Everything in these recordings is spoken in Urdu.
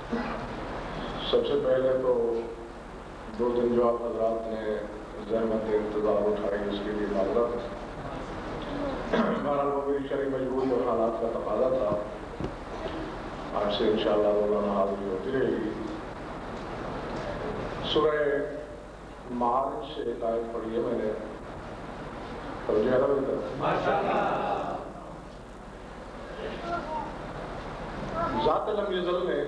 سب سے پہلے تو 2 دن جو آپ حضرات نے زحمت انتظار اٹھائی اس کے لیے معذرت. بہرحال وہ میری شرعی مجبوری اور حالات کا تقاضا تھا. آج سے انشاءاللہ روزانہ حاضری ہوتی رہے گی. سورہ معارج سے ایک آیت پڑھی ہے میں نے. توجہ ہے نا میری طرف؟ ذات لم یزل نے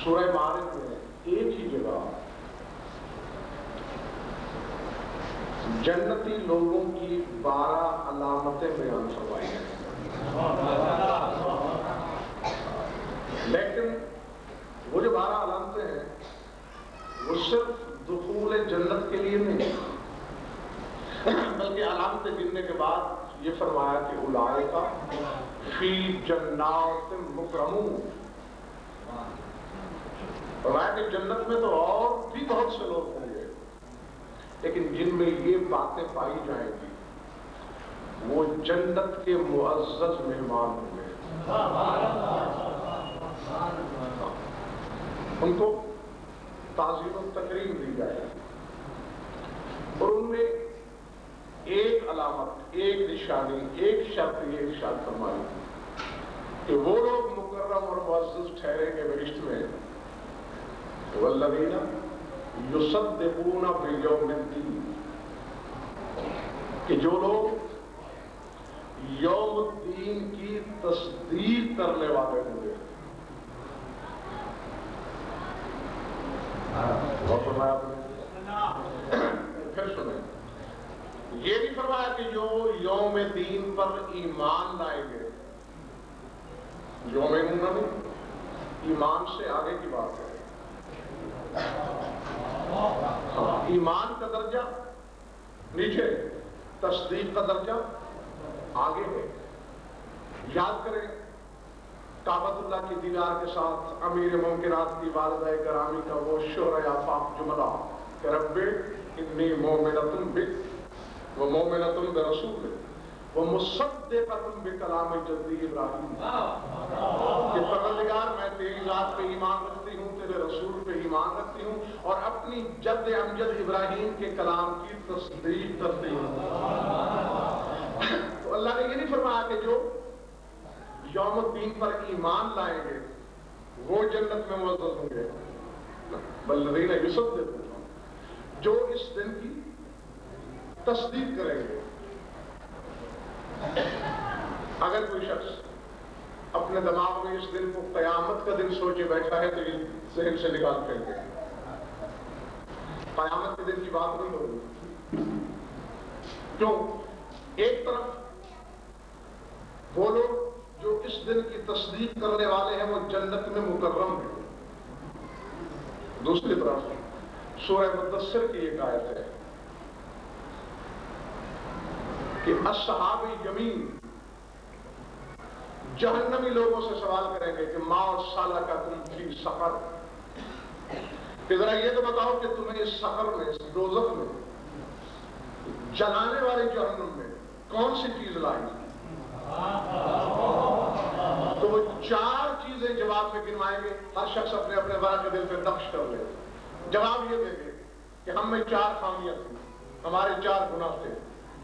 سورہ معارج میں ایک ہی جگہ جنتی لوگوں کی 12 علامتیں بیان فرمائی ہیں. لیکن وہ جو 12 علامتیں ہیں وہ صرف دخول جنت کے لیے نہیں، بلکہ علامتیں گننے کے بعد یہ فرمایا کہ اولئک فی جنات مکرمون. فرمایا کہ جنت میں تو اور بھی بہت سے لوگ ہوں گے، لیکن جن میں یہ باتیں پائی جائیں گی وہ جنت کے معزز مہمان ہوں گے. ان کو تعظیم و تکریم دی جائے گی. اور ان میں ایک علامت، ایک نشانی، ایک شرط یہ ارشاد فرمائی کہ وہ لوگ مکرم اور معزز ٹھہریں گے بہشت میں والذین یصدقون بیوم الدین، کہ جو لوگ یوم الدین کی تصدیق کرنے والے ہوں گے. اور فرمایا پھر سنیں، یہ نہیں فرمایا کہ جو یوم دین پر ایمان لائیں گے. یوم دین نہیں، ایمان سے آگے کی بات ہے. ایمان کا درجہ نیچے، تصدیق کا درجہ آگے ہے. یاد کریں کعبۃ اللہ کی دیدار کے ساتھ امیر ممکنات کی والدہ گرامی کا وہ شہر آفاق جملہ کہ رب انی مومنۃ بک و مومنۃ برسولک و مصدقۃ بکلام جدی ابراہیم، کہ پروردگار میں تیری ذات پہ ایمان رکھتی ہوں، تیرے رسول پہ ایمان رکھتی ہوں، اور اپنی جد امجد ابراہیم کے کلام کی تصدیق کرتی ہوں. تو اللہ نے یہ نہیں فرمایا کہ جو یوم الدین پر ایمان لائیں گے وہ جنت میں معزز ہوں گے، والذین یصدقون، جو اس دن کی تصدیق کریں گے. اگر کوئی شخص اپنے دماغ میں اس دن کو قیامت کا دن سوچے بیٹھا ہے تو یہ ذہن سے نکال پھینک دیں. قیامت کے دن کی بات نہیں ہوگی. کیوں؟ ایک طرف وہ لوگ جو اس دن کی تصدیق کرنے والے ہیں وہ جنت میں مکرم ہیں. دوسری طرف سورہ مدثر کی ایک آیت ہے کہ اصحاب یمین جہنمی لوگوں سے سوال کریں گے کہ ما سلککم فی سقر، کہ ذرا یہ تو بتاؤ کہ تمہیں اس سقر میں، اس دوزخ میں، جلانے والے جہنم میں کون سی چیز لائی؟ تو وہ 4 چیزیں جواب میں گنوائیں گے. ہر شخص اپنے اپنے ورق کے دل پہ نقش کر لے. جواب یہ دیں گے کہ ہم میں 4 خامیاں تھیں، ہمارے 4 گناہ تھے،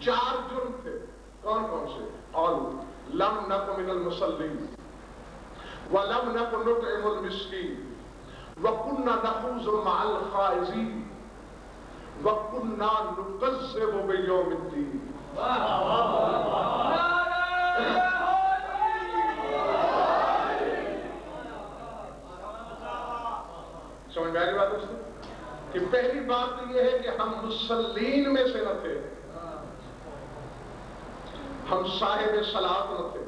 4 جرم تھے. کون کون سے؟ قالوا لم نک من المصلین ولم نک نطعم المسکین وکنا نخوض مع الخائضین وکنا نکذب بیوم الدین. سمجھ میں آ رہی بات اس میں؟ کہ پہلی بات تو یہ ہے کہ ہم مصلین میں سے نہ تھے، ہم صاحب صلاۃ نہ تھے،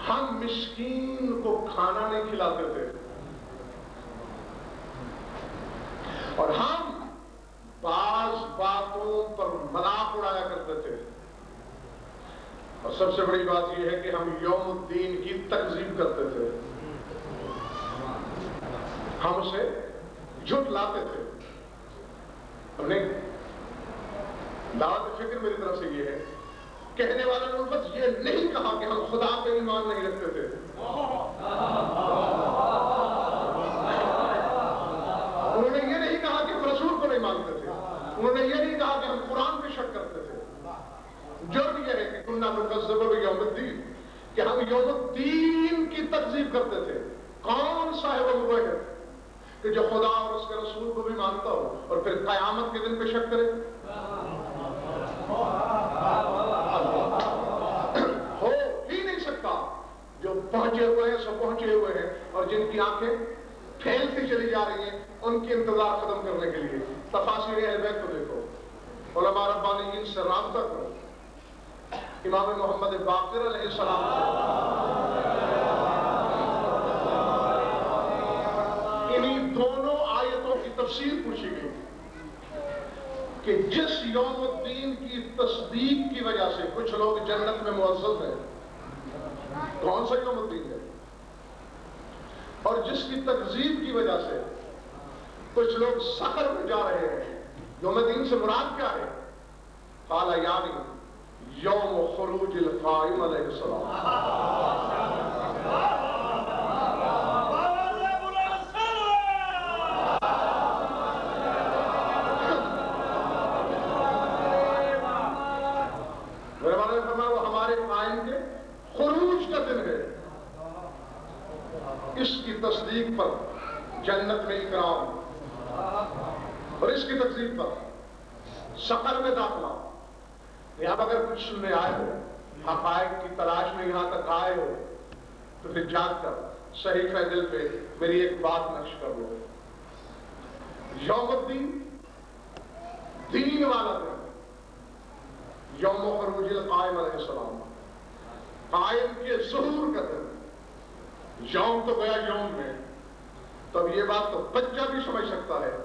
ہم مسکین کو کھانا نہیں کھلاتے تھے، اور ہم بعض باتوں پر مذاق اڑایا کرتے تھے. اور سب سے بڑی بات یہ ہے کہ ہم یوم الدین کی تکذیب کرتے تھے، ہم اسے جھٹ لاتے تھے. ہم نے دعوت فکر میری طرف سے یہ ہے کہنے والے نے الفت یہ نہیں کہا کہ ہم خدا پہ ایمان نہیں رکھتے تھے، انہوں نے یہ نہیں کہا کہ ہم رسول کو نہیں مانتے تھے، انہوں نے یہ نہیں کہا کہ ہم قرآن پہ شک کرتے تھے۔ جرم یہ ہے کہ کنا نکذب بیوم الدین، کہ ہم یوم الدین کی تکذیب کرتے تھے۔ کون صاحب وہ ہے کہ جو خدا اور اس کے رسول کو بھی مانتا ہو اور پھر قیامت کے دن پہ شک کرے؟ ہو ہی نہیں سکتا۔ جو پہنچے ہوئے ہیں سو پہنچے ہوئے ہیں، اور جن کی آنکھیں پھیلتی چلی جا رہی ہیں ان کی انتظار ختم کرنے کے لیے تفاسیر اہل بیت کو دیکھو، علماء ربانیین سے رابطہ کرو، امام محمد باقر علیہ السلام انہی دونوں آیتوں کی تفسیر پوچھی گئی کہ جس یوم الدین کی تصدیق کی وجہ سے کچھ لوگ جنت میں معزز ہیں، کون سا یوم الدین ہے؟ اور جس کی تکذیب کی وجہ سے کچھ لوگ سقر میں جا رہے ہیں، یوم الدین سے مراد کیا ہے؟ قال یعنی یوم خروج القائم علیہ السلام۔ میرے والے نے فرمایا وہ ہمارے قائم کے خروج کا دن ہے، اس کی تصدیق پر جنت میں اکرام اور اس کی تکذیب پر سقر میں داخلہ۔ یہاں اگر کچھ سننے آئے ہو، حقائق کی تلاش میں یہاں تک آئے ہو، تو پھر جاگ کر صحیفہ دل پہ میری ایک بات نقش کر لو۔ یوم الدین دین والا دن، یوم خروج القائم علیہ السلام، قائم کے ظہور کا دن۔ یوم تو گیا یوم میں، تب یہ بات تو بچہ بھی سمجھ سکتا ہے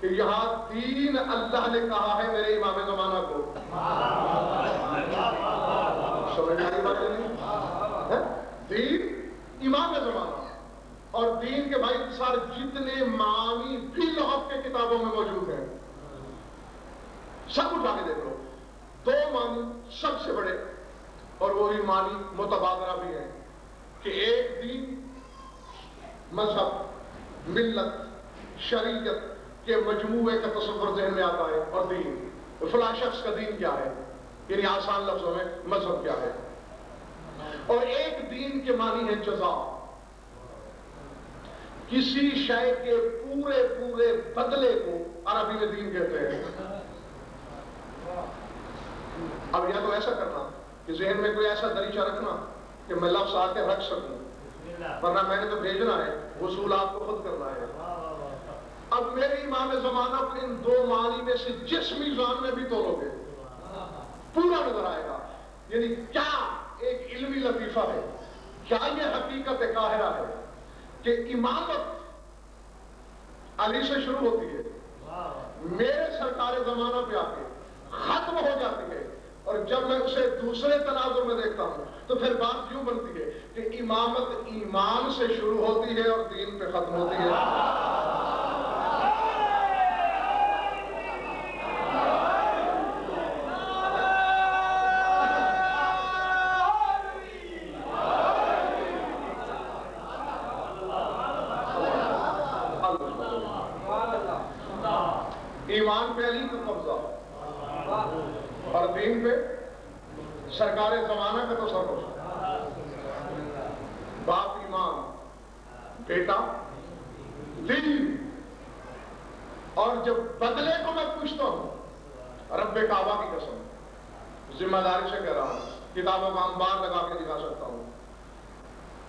کہ یہاں دین اللہ نے کہا ہے میرے امام زمانہ کو۔ سمجھ آئی بات نہیں؟ دین امام زمانہ، اور دین کے بھائی سارے جتنے معانی بھی لغت کے کتابوں میں موجود ہیں سب اٹھا کے دیکھ لو، دو معنی سب سے بڑے اور وہی معنی متبادرہ بھی ہیں کہ ایک دین مذہب، ملت، شریعت کے مجموعے کا تصور ذہن میں آتا ہے، اور دین فلاں شخص کا دین کیا ہے، یعنی آسان لفظوں میں مذہب کیا ہے۔ اور ایک دین کے معنی ہے جزا، کسی شے کے پورے پورے بدلے کو عربی میں دین کہتے ہیں۔ اب یا تو ایسا کرنا کہ ذہن میں کوئی ایسا دریچہ رکھنا کہ میں لفظ آ کے رکھ سکوں، ورنہ میں نے تو بھیجنا ہے، وصول آپ کو خود کرنا ہے۔ اب میرے امام زمانہ کو ان دو معنی میں سے جس میزان میں بھی تولو گے پورا نظر آئے گا۔ یعنی کیا ایک علمی لطیفہ ہے، کیا یہ حقیقت قاہرہ ہے کہ امامت علی سے شروع ہوتی ہے، میرے سرکار زمانہ پہ آ کے ختم ہو جاتی ہے، اور جب میں اسے دوسرے تناظر میں دیکھتا ہوں تو پھر بات یوں بنتی ہے کہ امامت ایمان سے شروع ہوتی ہے اور دین پہ ختم ہوتی ہے۔ ایمان پہ علی کا قبضہ اور دین پہ سرکار زمانہ کا تصرف۔ باپ ایمان، بیٹا دین، اور جب بدلے کو میں پوچھتا ہوں رب کعبہ کی قسم، ذمہ داری سے کہہ رہا ہوں، کتابوں کا انبار لگا کے دکھا سکتا ہوں،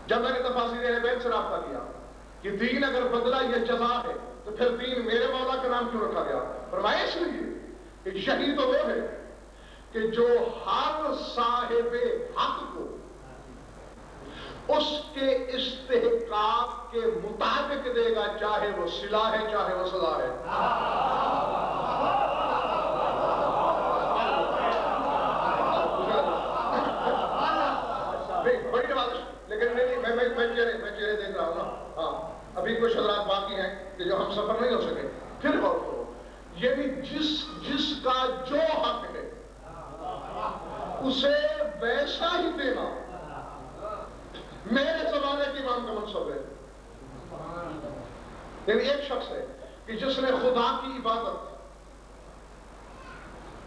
جب میں نے تفاسیر اہل بیت سے رابطہ کیا کہ دین اگر بدلا یہ جزا ہے تو پھر دین میرے مولا کا نام کیوں رکھا گیا؟ فرمایا اس لیے کہ یہی تو وہ ہے کہ جو ہر صاحب حق کو اس کے استحقاق کے مطابق دے گا، چاہے وہ صلہ ہے چاہے وہ سزا ہے۔ بڑی نوازش، لیکن میں چہرے دیکھ رہا ہوں نا، ہاں ابھی کچھ حضرات باقی ہیں کہ جو ہم سفر نہیں ہو سکے، پھر غور کرو، یعنی جس کا جو حق ہے اسے میرے زمانے کے امام کا منصب ہے. یعنی ایک شخص ہے کہ جس نے خدا کی عبادت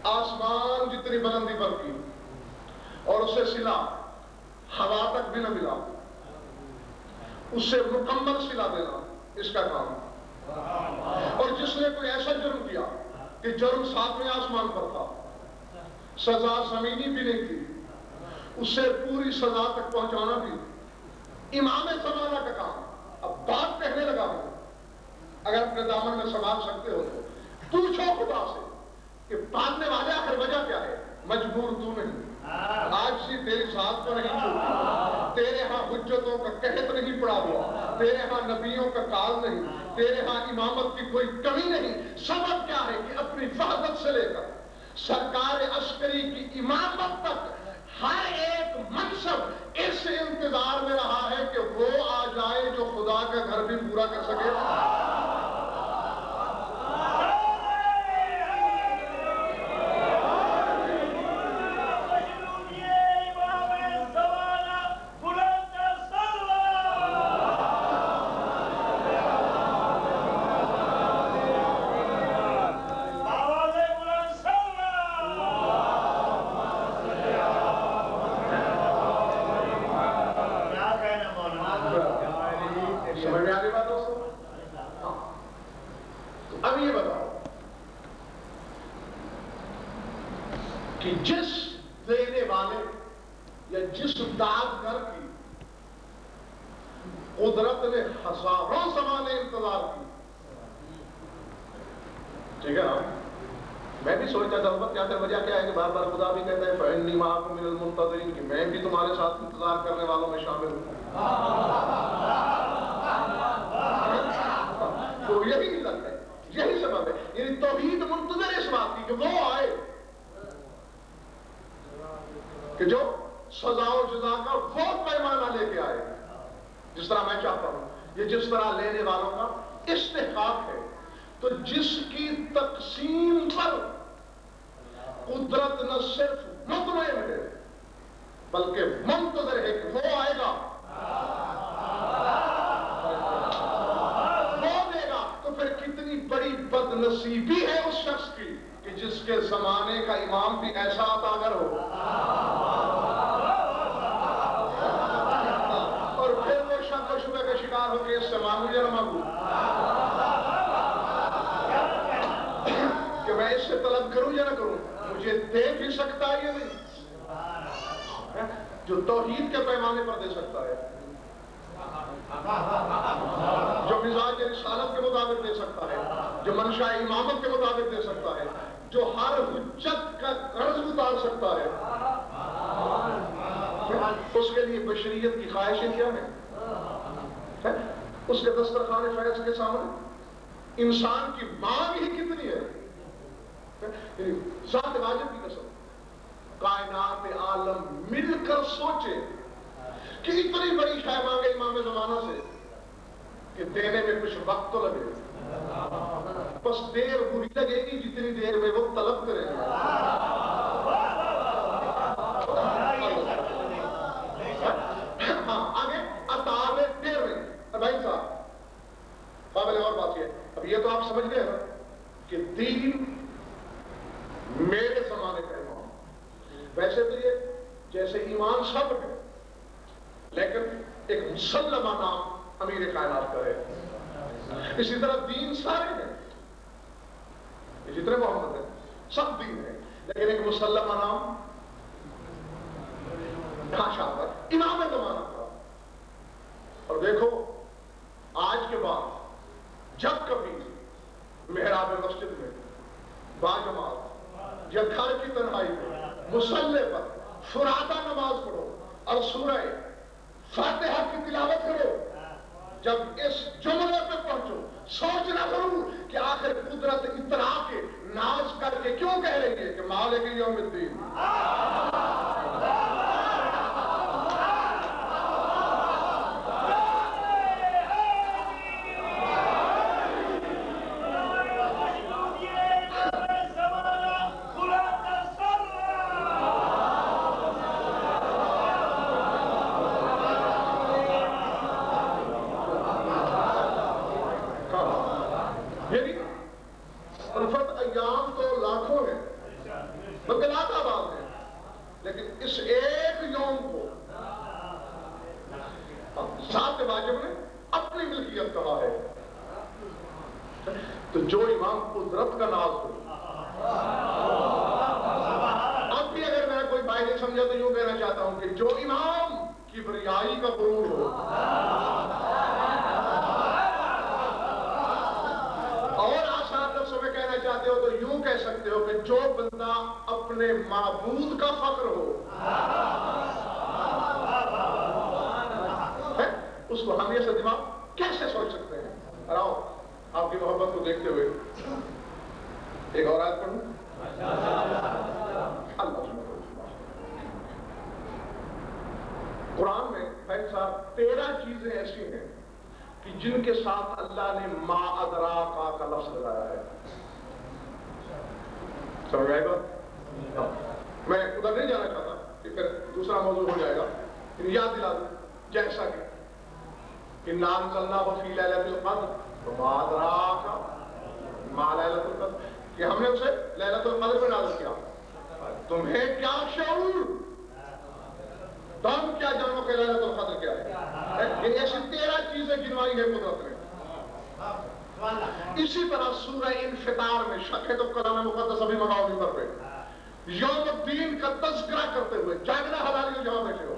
آسمان جتنی بلندی پر کی اور اسے صلہ ہوا تک بھی نہ ملا، اس سے مکمل صلہ دینا اس کا کام. اور جس نے کوئی ایسا جرم کیا کہ جرم 7ویں آسمان پر تھا، سزا زمینی بھی نہیں تھی، اسے پوری سزا تک پہنچانا بھی امام زمانہ کا کام. اب بات کہنے لگا ہوں، اگر اپنے دامن میں سنبھال سکتے ہو تو پوچھو خدا سے کہ باندھنے والے آخر وجہ کیا ہے. مجبور تو نہیں، آج سی تیری ذات کو نہیں چھوٹی، تیرے ہاں حجتوں کا قحط نہیں پڑا ہوا، تیرے ہاں نبیوں کا کال نہیں، تیرے ہاں امامت کی کوئی کمی نہیں. سبب کیا ہے کہ اپنی وحدت سے لے کر سرکار عسکری کی امامت تک ہر ایک منصب اس انتظار میں رہا ہے کہ وہ آ جائے جو خدا کا گھر بھی پورا کر سکے. اب یہ بتاؤ کہ جس دینے والے یا جس دادگر کی قدرت نے ہزاروں زمانے انتظار کی، ٹھیک ہے نا؟ میں بھی سوچتا تھا کیا وجہ کیا ہے کہ بار بار خدا بھی کہتا ہے فَإِنِّي مَعَكُم مِّنَ الْمُنتَظِرِينَ کہ میں بھی تمہارے ساتھ انتظار کرنے والوں میں شامل ہوں. تو یہی علت ہے، یہی سبب ہے. یعنی توحید منتظر اس بات کی کہ وہ آئے کہ جو سزا و جزا کا وہ پیمانہ لے کے آئے جس طرح میں چاہتا ہوں. یہ جس طرح لینے والوں کا استحقاق ہے، تو جس کی تقسیم پر قدرت نہ صرف مطمئن ہے بلکہ منتظر ہے کہ وہ آئے گا، وہ دے گا. تو پھر کتنی بڑی بد نصیبی ہے اس شخص کی کہ جس کے زمانے کا امام بھی ایسا عطاگر ہو، اور پھر وہ شک و شبہ کا شکار ہو کہ اس سے مانگو یا نہ مانگو، کہ میں اس سے طلب کروں یا نہ کروں، مجھے دے بھی سکتا ہے یا نہیں. جو توحید کے پیمانے پر دے سکتا ہے، جو مزاج رسالت کے مطابق دے سکتا ہے، جو منشاء امامت کے مطابق دے سکتا ہے، جو ہر حجت کا قرض اتار سکتا ہے، اس کے لیے بشریت کی خواہشیں کیا ہیں؟ اس کے دسترخوان فیض کے سامنے انسان کی مانگ ہی کتنی ہے. ذات واجب کی قسم، کائنات عالم مل کر سوچے کہ اتنی بڑی شے مانگے امام زمانہ سے کہ دینے میں کچھ وقت تو لگے، بس دیر بری لگے گی جتنی دیر میں وہ طلب کرے. ہاں آگے عطا دیر میں. بھائی صاحب قابل اور بات یہ، اب یہ تو آپ سمجھ گئے نا کہ دین میرے زمانے کا امام. ویسے تو یہ جیسے ایمان سب ہے، لیکن ایک مسلمہ نام امیر کائنات کا ہے. اسی طرح دین سارے ہیں، جتنے محمد ہیں سب دین ہیں، لیکن ایک مسلمہ نام شاہد امام زمانہ کا. اور دیکھو آج کے بعد جب کبھی محراب مسجد میں باجماعت یا گھر کی تنہائی میں مصلی پر فرادہ نماز پڑھو اور سورہ فاتحہ کی تلاوت کرو، جب اس جملے پہ پہنچو سوچنا ضرور کہ آخر قدرت اتنا کے ناز کر کے کیوں کہہ رہی ہے کہ مالک یوم الدین. ذات واجب نے اپنی ملکیت کہا ہے. تو جو امام قدرت کا ناز ہو، اب بھی اگر میرا کوئی بھائی نہیں سمجھا تو یوں کہنا چاہتا ہوں کہ جو امام کبریائی کا غرور ہو، اور آسان لفظوں میں کہنا چاہتے ہو تو یوں کہہ سکتے ہو کہ جو بندہ اپنے معبود کا فخر ہو، اس کو ہم یہ سے دماغ کیسے سوچ سکتے ہیں؟ اور آؤ آپ کی محبت کو دیکھتے ہوئے ایک اور آیت پڑھوں. اللہ قرآن میں بھائی صاحب 13 چیزیں ایسی ہیں کہ جن کے ساتھ اللہ نے ما ادراکا کا لفظ لگایا ہے. سمجھ آئے گا؟ میں ادھر نہیں جانا چاہتا کہ پھر دوسرا موضوع ہو جائے گا، لیکن یاد دلا دوں جیسا کہ نام چلنا ہو فی لیلۃ القدر، تو ما ادراکا ما لیلۃ القدر، کہ ہم نے اسے لیلۃ القدر میں نازل کیا. تمہیں کیا شعور، تم کیا جانو کہ لیلۃ القدر کیا ہے؟ ایسی 13 چیزیں گنوائی ہے قدرت نے. اسی طرح سورہ انفطار میں شک ہے تو کلام مقدس ابھی منگاؤ نہیں کر پہ یوم الدین کا تذکرہ کرتے ہوئے جاگنا حلالی ہو جہاں بیٹھے ہو.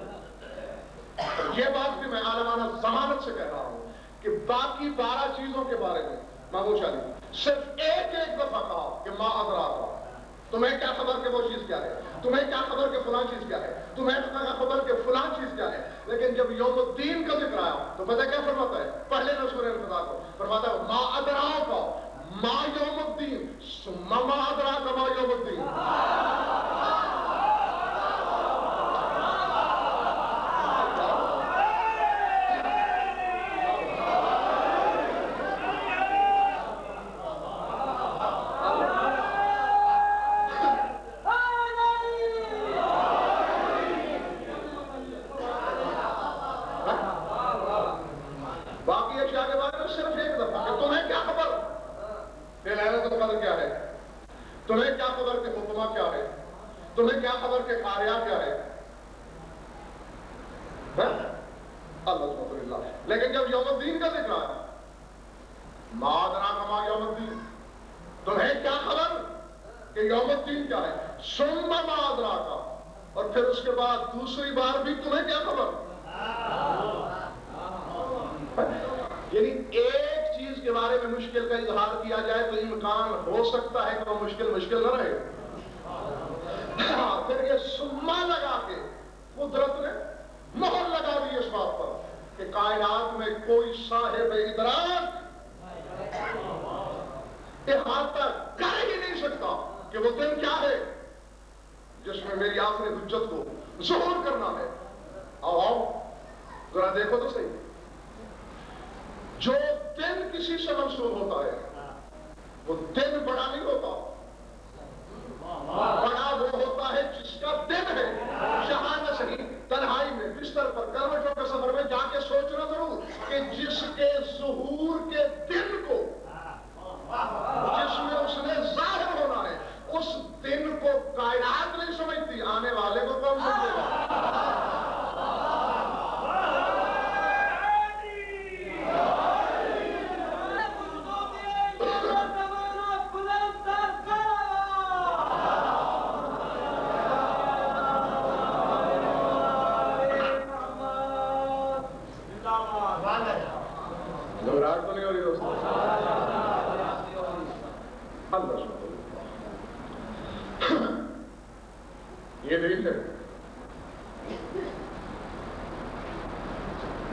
یہ بات بھی میں عالمانہ ضمانت سے کہہ رہا ہوں کہ باقی 12 چیزوں کے بارے میں محمود شاہ جی صرف ایک دفعہ کہا کہ ما ادراکا، تمہیں کیا خبر کہ وہ چیز کیا ہے، تمہیں کیا خبر کہ فلاں چیز کیا ہے، تمہیں کیا خبر کہ فلاں چیز کیا ہے. لیکن جب یوم الدین کا ذکر آیا تو پتہ کیا فرماتا ہے؟ پہلے نہ سورہ انفطار کو فرماتا ہے ما ادراکا ما یوم الدین ثم ما ادراکا ما یوم الدین. تمہیں کیا خبر کہ حکمہ کیا ہے، تمہیں کیا خبر کہ قاریہ کیا ہے. اللہ. لیکن جب یوم الدین کا ذکر آیا ما ادراک ما یوم الدین، تمہیں کیا خبر کہ یوم الدین کیا ہے، ثم ما ادراک، اور پھر اس کے بعد دوسری بار بھی تمہیں کیا خبر. یعنی ایک چیز کے بارے میں مشکل کا اظہار کیا جائے تو امکان ہو سکتا ہے کہ وہ مشکل نہ رہے. پھر یہ سما لگا کے قدرت نے مہر لگا دی اس بات پر کہ کائنات میں کوئی صاحب ادراک احاطہ کر ہی نہیں سکتا کہ وہ دن کیا ہے جس میں میری آخری حجت کو ظہور کرنا ہے. آؤ ذرا دیکھو تو صحیح، جو دن کسی سے منسوب ہوتا ہے وہ دن بڑا نہیں ہوتا، بڑا وہ ہوتا ہے جس کا دن ہے. جہاں نہ صحیح تنہائی میں بستر پر کروٹوں کے سفر میں جا کے سوچنا ضرور کہ جس کے ظہور کے دن کو، جس میں اس نے ظاہر ہونا ہے، اس دن کو کائنات نہیں سمجھتی، آنے والے کو کون سمجھے گا؟ یہ دلیل ہے.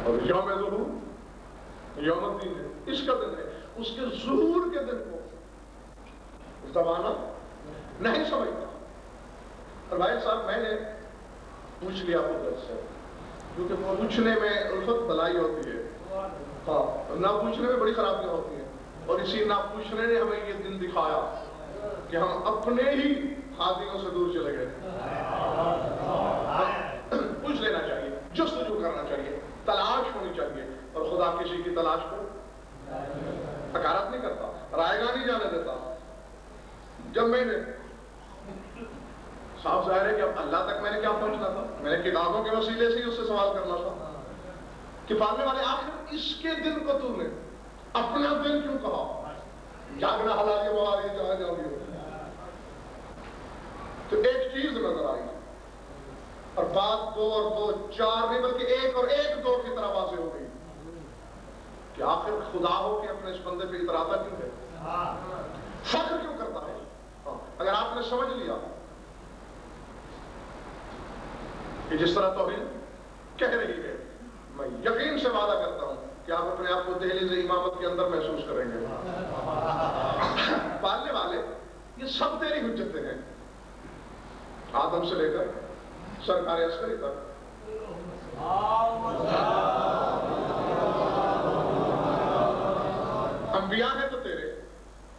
اور یوم ظہور یوم الدین ہے، اس کا دن ہے، اس کے ظہور کے دن کو زمانہ نہیں سمجھتا. اور بھائی صاحب میں نے پوچھ لیا قدرت سے، کیونکہ پوچھنے میں الفت بلائی ہوتی ہے، ہاں نہ پوچھنے میں بڑی خرابیاں ہوتی ہیں، اور اسی نہ پوچھنے نے ہمیں یہ دن دکھایا کہ ہم اپنے ہی ہاتھیوں سے دور چلے گئے. پوچھ لینا چاہیے، جستجو کرنا چاہیے، تلاش ہونی چاہیے، اور خدا کسی کی تلاش کو حقارت نہیں کرتا، رائے گاہ نہیں جانے دیتا. جب میں نے صاف ظاہر ہے کہ اب اللہ تک میں نے کیا پہنچنا تھا، میں نے کتابوں کے وسیلے سے ہی اس سے سوال کرنا تھا. کہ پالنے والے آخر اس کے دن کو تو نے اپنا دن کیوں کہا؟ جاگنا حالانکہ وہ آ رہی جہاں جاؤ گی. تو ایک چیز نظر آئی اور بات 2 اور 2 4 نہیں بلکہ 1 اور 1 2 کی طرح واضح ہو گئی کہ آخر خدا ہو کہ اپنے اس بندے پہ اتراتا کیوں ہے؟ فخر کیوں کرتا ہے؟ اگر آپ نے سمجھ لیا کہ جس طرح توحید کہہ رہی ہے، میں یقین سے وعدہ کرتا ہوں کہ آپ اپنے آپ کو دہلیز امامت کے اندر محسوس کریں گے. پالنے والے یہ سب تیری حجتیں ہیں، آدم سے لے کر سرکار عسکری تک. انبیاء ہیں تو تیرے،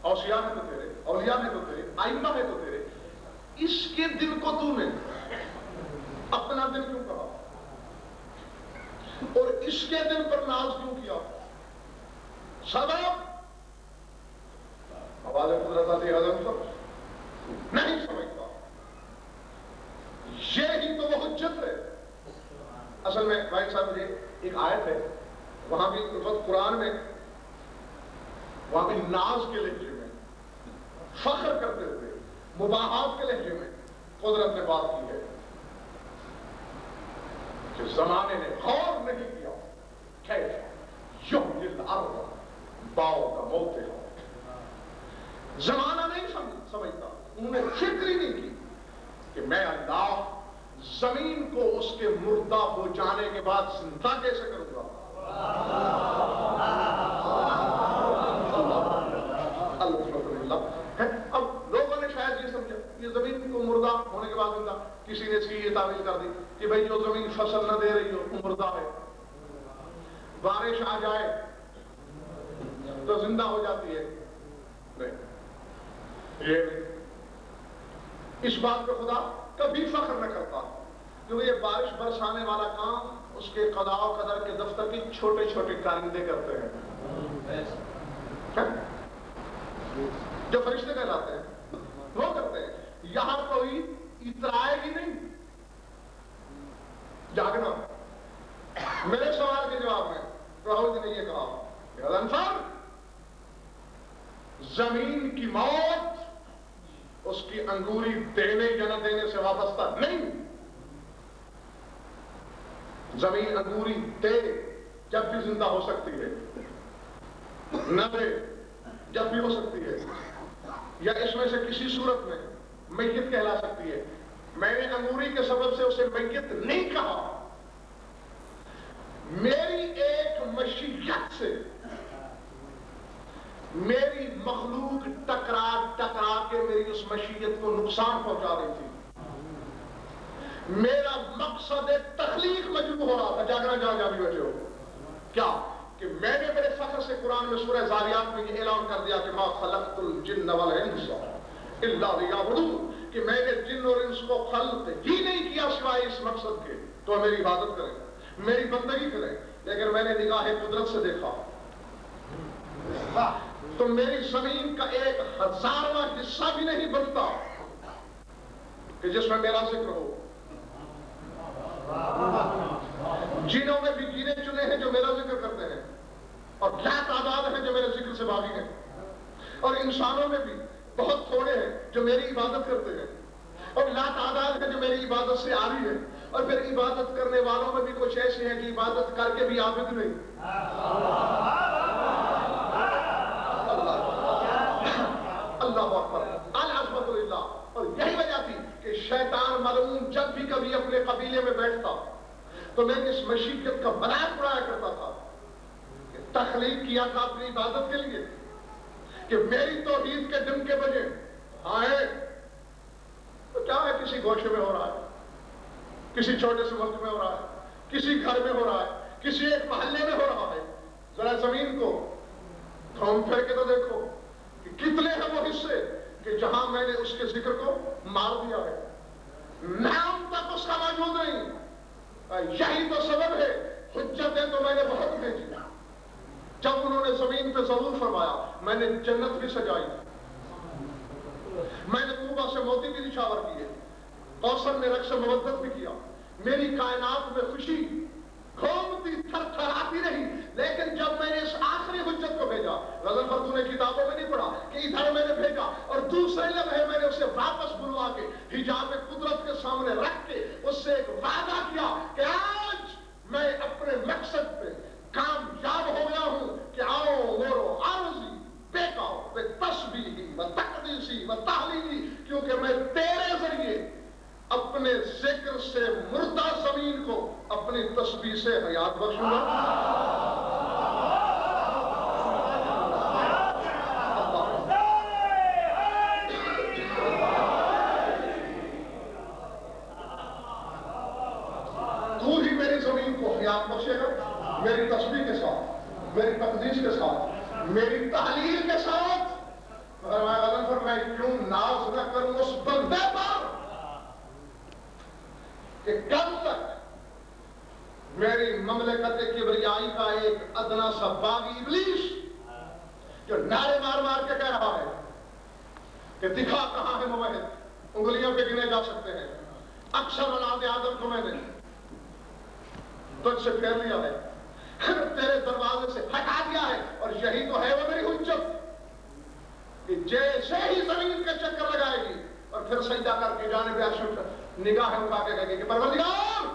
اوصیاء ہیں تو تیرے، اولیاء ہیں تو تیرے، ائمہ ہیں تو تیرے. اس کے دن کو تو نے اپنا دن کیوں کہا اور اس کے دن پر ناز کیوں کیا؟ سبب آواز قدرت آتی حضرت سب نہیں سمجھتا. یہی تو وہ حجت ہے. اصل میں بھائی صاحب یہ ایک آیت ہے، وہاں بھی قرآن میں وہاں بھی ناز کے لہجے میں، فخر کرتے ہوئے مباحات کے لہجے میں قدرت نے بات کی ہے کہ زمانے نے غور نہیں کیا کیف یحیی الارض بعد موتہا. زمانہ نہیں سمجھتا، انہوں نے فکر ہی نہیں کی کہ میں اللہ زمین کو اس کے مردہ ہو جانے کے بعد زندہ کیسے کروں گا. اب لوگوں نے شاید یہ سمجھا یہ زمین کو مردہ ہونے کے بعد زندہ، کسی نے اس کی یہ تعویل کر دی کہ بھئی جو زمین فصل نہ دے رہی ہو وہ مردہ ہے، بارش آ جائے تو زندہ ہو جاتی ہے. نہیں، یہ نہیں. اس بات پہ خدا کبھی فخر نہ کرتا کیونکہ یہ بارش برسانے والا کام اس کے قضاء و قدر کے دفتر کی چھوٹے چھوٹے کارندے کرتے ہیں، جو فرشتے کہلاتے ہیں وہ کرتے ہیں. یہاں کوئی اترائے گی نہیں. جاگنا. میرے سوال کے جواب میں راہل جی نے یہ کہا کہ الانفر زمین کی موت اس کی انگوری دینے یا نہ دینے سے وابستہ نہیں. زمین انگوری دے جب بھی زندہ ہو سکتی ہے، نہ دے جب بھی ہو سکتی ہے، یا اس میں سے کسی صورت میں میت کہلا سکتی ہے. میں نے انگوری کے سبب سے اسے میت نہیں کہا. میری ایک مشیت سے میری مخلوق ٹکرا کے میری اس مشیت کو نقصان پہنچا رہی تھی. میرا مقصد تخلیق مجروح ہو رہا تھا. جاگنا جہاں بھی بیٹھے ہو کیا کہ میں نے میرے فخر سے قرآن میں سورہ ذاریات میں یہ اعلان کر دیا کہ ما خلقت الجن والانس الا لیعبدون، کہ میں نے جن اور انس کو خلق ہی نہیں کیا سوائے اس مقصد کے تو میری عبادت کریں، میری بندگی کریں. لیکن میں نے نگاہ قدرت سے دیکھا تو میری زمین کا 1000واں حصہ بھی نہیں بنتا کہ جس میں میرا ذکر ہو. جنوں میں بھی گنے چنے ہیں جو میرا ذکر کرتے ہیں اور کیا تعداد ہیں جو میرے ذکر سے باغی ہیں، اور انسانوں میں بھی بہت تھوڑے ہیں جو میری عبادت کرتے ہیں اور لا تعداد ہے جو میری عبادت سے عاری ہے. اور پھر عبادت کرنے والوں میں بھی کچھ ایسے ہیں کہ عبادت کر کے بھی عابد نہیں. اللہ اکبر العظمت للہ. اور یہی وجہ تھی کہ شیطان ملعون جب بھی کبھی اپنے قبیلے میں بیٹھتا تو میں اس مشیت کا مذاق اڑایا کرتا تھا کہ تخلیق کیا تھا اپنی عبادت کے لیے کہ میری توحید کے دن کے بجے آئے تو کیا ہے، کسی گوشے میں ہو رہا ہے، کسی چھوٹے سے ملک میں ہو رہا ہے، کسی گھر میں ہو رہا ہے، کسی ایک محلے میں ہو رہا ہے. ذرا زمین کو گھوم پھر کے تو دیکھو کہ کتنے ہیں وہ حصے کہ جہاں میں نے اس کے ذکر کو مار دیا ہے، نام تک اس کا موجود نہیں. یہی تو سبب ہے حجتیں تو میں نے بہت بھیجی. جب انہوں نے زمین پہ ضرور فرمایا میں نے جنت بھی سجائی، میں نے طوبہ سے موتی بھی نشاور کیے، کوثر میں رقص مودت بھی کیا. میری کائنات میں خوشی گھومتی تھر تھراتی تو ہی میری زمین کو حیات بخشے گا، میری تسبیح کے ساتھ، میری تقدیس کے ساتھ، میری تحلیل کے ساتھ۔ مگر میں غلط پر میں کیوں ناز نہ کروں اس بندے پر کہ کل تک میری مملکت کبریائی کا ایک ادنا سا باغی ابلیس جو نعرے مار مار کے کہہ رہا ہے کہ دکھا کہاں ہے موحد، انگلیوں پہ گنے جا سکتے ہیں، اکثر اولاد آدم کو میں نے تجھ سے پھیر لیا ہے، تیرے دروازے سے ہٹا دیا ہے، اور یہی تو ہے وہ میری حجت کہ جیسے ہی زمین کے چکر لگائے گی اور پھر سجدہ کر کے جانب عرش نگاہ اٹھا کے کہے گی کہ پروردگار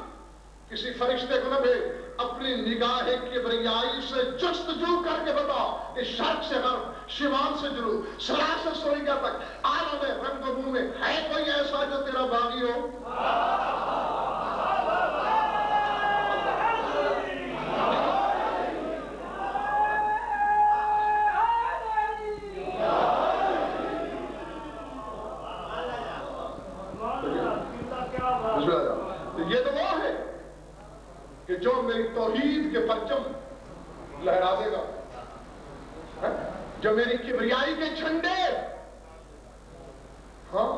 کسی فرشتے کو نہ بھیج، اپنی نگاہ کبریائی سے جستجو کر کے بتا کہ شرق سے غرب، شمال سے جنوب، سرا سے سوریا تک عالم رنگ و بو میں ہے کوئی ایسا جو تیرا باغی ہو؟ یہ تو وہ ہے کہ جو میری توحید کے پرچم لہرا دے گا، جو میری کبریائی کے جھنڈے، ہاں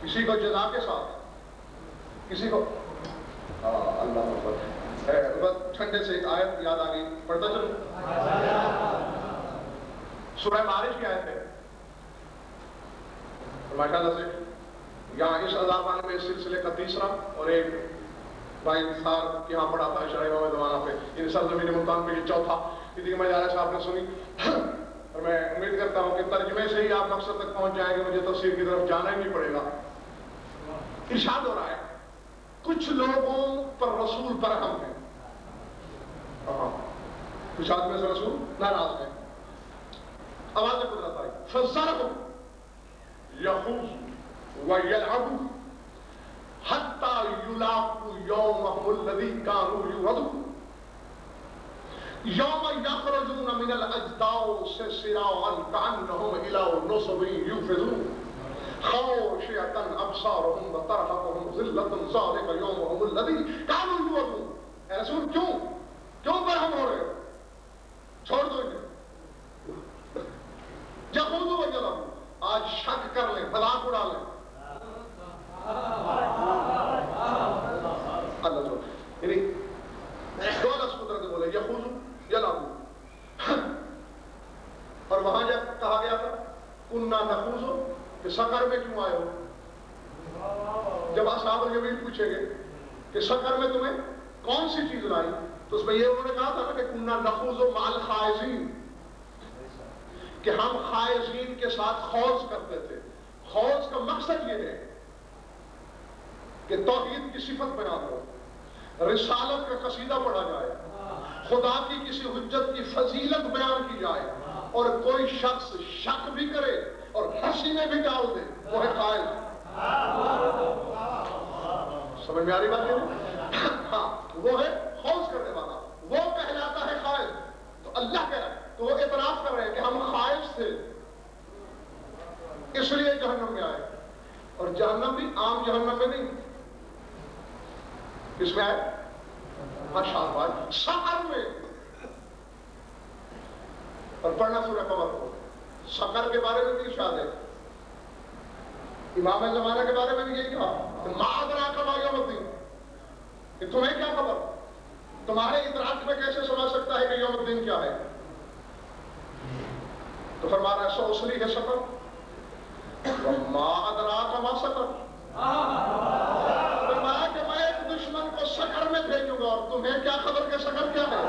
کسی کو جزا کے ساتھ، کسی کو اللہ اکبر، جھنڈے سے ایک آیت یاد آ گئی، پڑھتا چلو، سورہ معارج کی آیت ہے، ماشاءاللہ سے یہاں اس عذابان میں اس سلسلے کا تیسرا اور ایک بھائی انصار کی یہاں پڑھاتا ہے شرح امام زمانہ پہ، ان سرزمین ملتان پہ یہ چوتھا، یہ دیکھ مجھے صاحب نے سنی، اور میں امید کرتا ہوں کہ ترجمے سے ہی آپ مقصد تک پہنچ جائیں گے، مجھے تفسیر کی طرف جانا ہی نہیں پڑے گا۔ ارشاد ہو رہا ہے کچھ لوگوں پر رسول برہم ہے، کچھ آدمی سے رسول ناراض ہے، آواز قدرت آئی فَذَرْهُمْ يَخُوضُوا وَيَلْعَبُوا حَتَّى يُلَاقُوا يَوْمَهُمُ الَّذِي كَانُوا يُوعَدُونَ يَوْمَ يَخْرُجُونَ مِنَ الْأَجْدَاثِ سِرَاعًا كَأَنَّهُمْ إِلَىٰ نُصُبٍ يُوفِضُونَ خَاشِعَةً أَبْصَارُهُمْ وَتَرْهَقُهُمْ ذِلَّةٌ ذَٰلِكَ يَوْمُهُمُ الَّذِي كَانُوا يُوعَدُونَ۔ اے رسول کیوں برہم ہو رہے ہو؟ چھوڑ دو انہیں، يَخُوضُوا وَيَلْعَبُوا، آج شک کر لیں، مذاق اڑا لیں، اللہ جو یعنی دو لفظ قدرت بولے یخوضوا یلعبوا، اور وہاں جب کہا گیا تھا کنا نخوض، کہ سقر میں کیوں آئے ہو؟ جب اصحاب الیمین پوچھیں گے کہ سقر میں تمہیں کون سی چیز لائی، تو اس میں یہ انہوں نے کہا تھا نا کہ کنا نخوض مع الخائضین، کہ ہم خائضین کے ساتھ خوض کرتے تھے۔ خوض کا مقصد یہ ہے کہ توحید کی صفت بیان ہو، رسالت کا قصیدہ پڑھا جائے، خدا کی کسی حجت کی فضیلت بیان کی جائے، اور کوئی شخص شک بھی کرے اور ہنسی میں بھی ڈال دے، وہ ہے قائل۔ سمجھ میں آ رہی بات ہے؟ ہاں وہ ہے خوض کرنے والا، وہ کہلاتا ہے قائل۔ تو اللہ کہہ رہا ہے، تو وہ اعتراف کر رہے ہیں کہ ہم خائف تھے اس لیے جہنم میں آئے، اور جہنم بھی عام جہنم میں نہیں، کس میں آئے؟ ماشاءاللہ سقر میں۔ اور پڑھنا سورہ قمر کو، سقر کے بارے میں بھی ارشاد ہے، امام زمانہ کے بارے میں بھی یہی کہا ما ادراک ما یوم الدین، کہ تمہیں کیا خبر، تمہارے ادراک میں کیسے سمجھ سکتا ہے کہ یوم الدین کیا ہے؟ تو فرما رہا ہے سوسلی ہے سقر، ما ادراک ما سقر، فرمایا کہ میں ایک دشمن کو سقر میں بھیجوں گا، اور تمہیں کیا خبر کہ سقر کیا ہے؟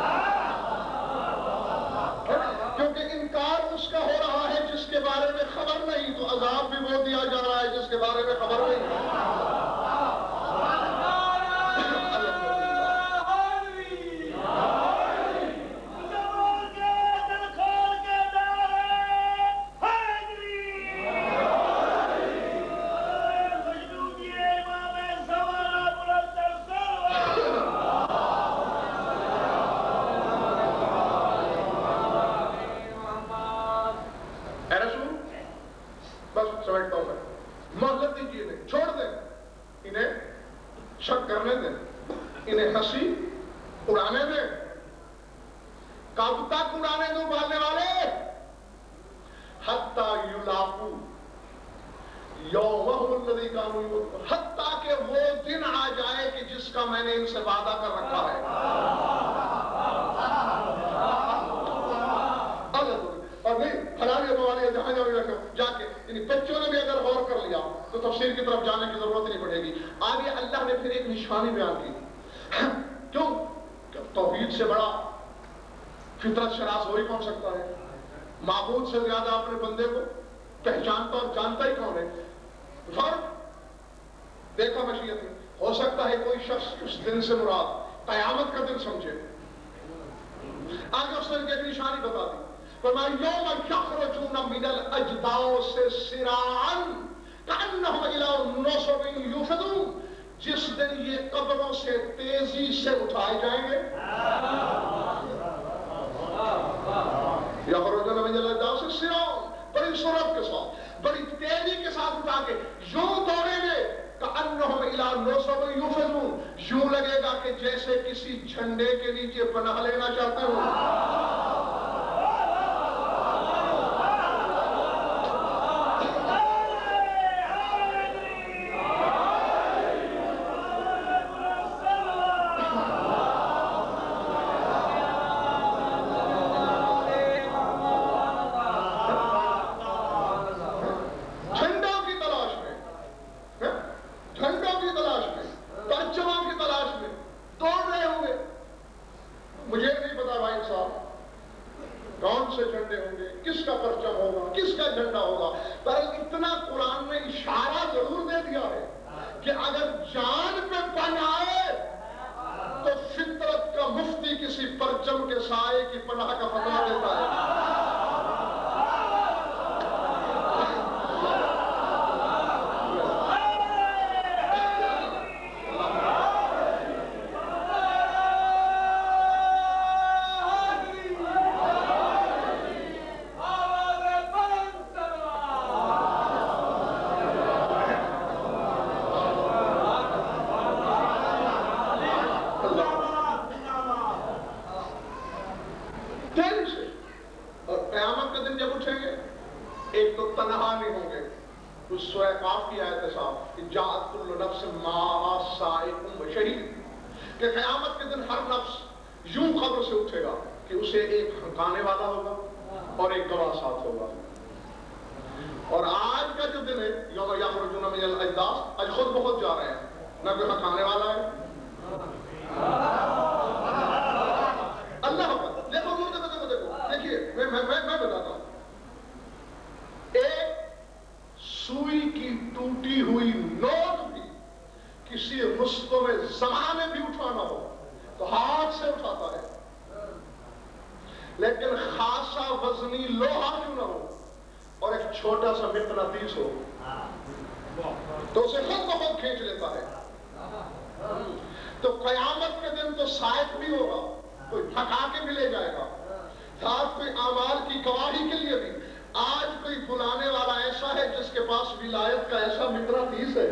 کیونکہ انکار اس کا ہو رہا ہے جس کے بارے میں خبر نہیں، تو عذاب بھی وہ دیا جا رہا ہے جس کے بارے میں خبر نہیں۔ اڑانے دیں، کب تک اڑانے دیں ابالنے والے؟ حتی یلاقو یومہم الذی کانوا یوعدون، حتیٰ کہ وہ دن آ جائے کہ جس کا میں نے ان سے وعدہ کر رکھا ہے۔ اور نہیں حلالیہ موالیہ جہاں جا کے یعنی بچوں نے بھی اگر غور کر لیا تو تفسیر کی طرف جانے کی ضرورت نہیں پڑے گی۔ آگے اللہ نے پھر ایک نشانی بیان کی، کیوں کہ توحید سے بڑا فطرت شناس وہی کون سکتا ہے؟ معبود سے زیادہ اپنے بندے کو پہچانتا اور جانتا ہی کون ہے؟ فرق دیکھا مشیت میں، ہو سکتا ہے کوئی شخص اس دن سے مراد قیامت کا دن سمجھے۔ آگے اس نے ایک نشانی بتا دی، فرمایا یوم یخرجون من الاجداث سراعا کانہم الی نصب یوفضون، جس دن یہ قبروں سے تیزی سے اٹھائے جائیں گے۔ یخرجون من الاجداث سراعا، بڑی سرعت کے ساتھ، بڑی تیزی کے ساتھ اٹھا کے یوں دوڑیں گے، کانہم الی نصب یوفضون، یوں لگے گا کہ جیسے کسی جھنڈے کے نیچے پناہ لینا چاہتے ہو۔ کہ قیامت کے دن ہر نفس یوں قبر سے اٹھے گا کہ اسے ایک ہنکانے والا ہوگا اور ایک گواہ ساتھ ہوگا۔ اور آج کا جو دن ہے یوم یخرجون من الاجداث، آج خود بخود جا رہے ہیں، نہ کوئی ہنکانے والا ہے۔ اللہ اکبر، دیکھو دیکھیے میں بتاتا ہوں، ایک سوئی کی ٹوٹی ہوئی نوٹ بھی کسی رستم زمان میں بھی اٹھانا ہو تو ہاتھ سے اٹھاتا ہے، لیکن خاصا وزنی لوہا کیوں نہ ہو اور ایک چھوٹا سا مقناطیس ہو تو اسے خود بخود کھینچ لیتا ہے۔ تو قیامت کے دن تو سائق بھی ہوگا، کوئی تھکا کے بھی لے جائے گا، ساتھ کوئی اعمال کی گواہی کے لیے بھی۔ آج کوئی بلانے والا ایسا ہے جس کے پاس ولایت کا ایسا مقناطیس ہے۔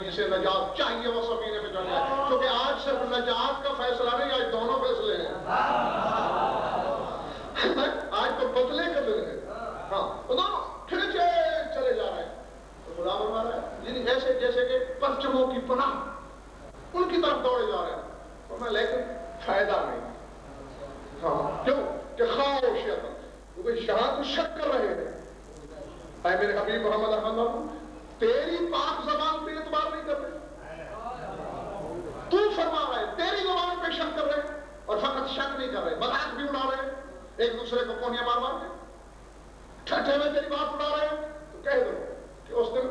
جسے نجات چاہیے وہ سفینے پہ چڑھ جائے، کیونکہ آج صرف نجات کا فیصلہ نہیں، آج دونوں فیصلے ہیں۔ آج تو بدلے کا دن ہے، ہاں دونوں کھڑے چلے جا رہے ہیں۔ تو خدا فرما رہا ہے یعنی ایسے جیسے کہ پرچموں کی پناہ ان کی طرف دوڑے جا رہے ہیں، اور میں لیکن فائدہ نہیں۔ ہاں کیوں کہ خواہشیت کیونکہ شہاد کو شک کر رہے ہیں۔ اے میرے حبیب محمد احمد، تیری پاک زبان پہ اعتبار نہیں کر رہے، تو فرما رہے تیری زبان پہ شک کر رہے، اور فقط شک نہیں کر رہے، مذاق بھی اڑا رہے، ایک دوسرے کو کونیاں مار مار کے ٹھٹھے میں تیری بات اڑا رہے ہیں۔ تو کہہ دو کہ اس دن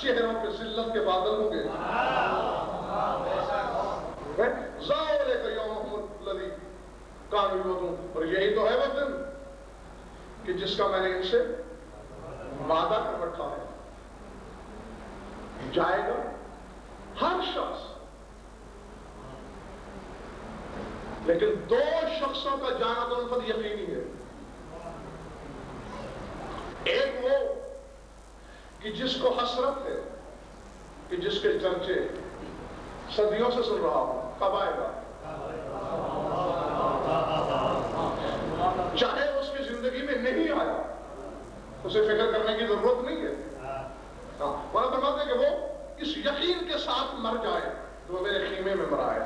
چہروں پہ ذلت کے بادل ہوں گے. ذالک یومہم الذی کانوا یوعدون. اور یہی تو ہے وہ دن کہ جس کا میں نے ان سے وعدہ کر رکھا ہے. جائے گا ہر شخص، لیکن دو شخصوں کا جانا تو الفت یقینی ہے. ایک وہ کہ جس کو حسرت ہے، کہ جس کے چرچے صدیوں سے سن رہا ہوں، کب آئے گا؟ چاہے اس کی زندگی میں نہیں آیا، اسے فکر کرنے کی ضرورت نہیں ہے. وہاں فرماتے ہیں کہ وہ اس یقین کے ساتھ مر جائے تو وہ میرے خیمے میں مرائے.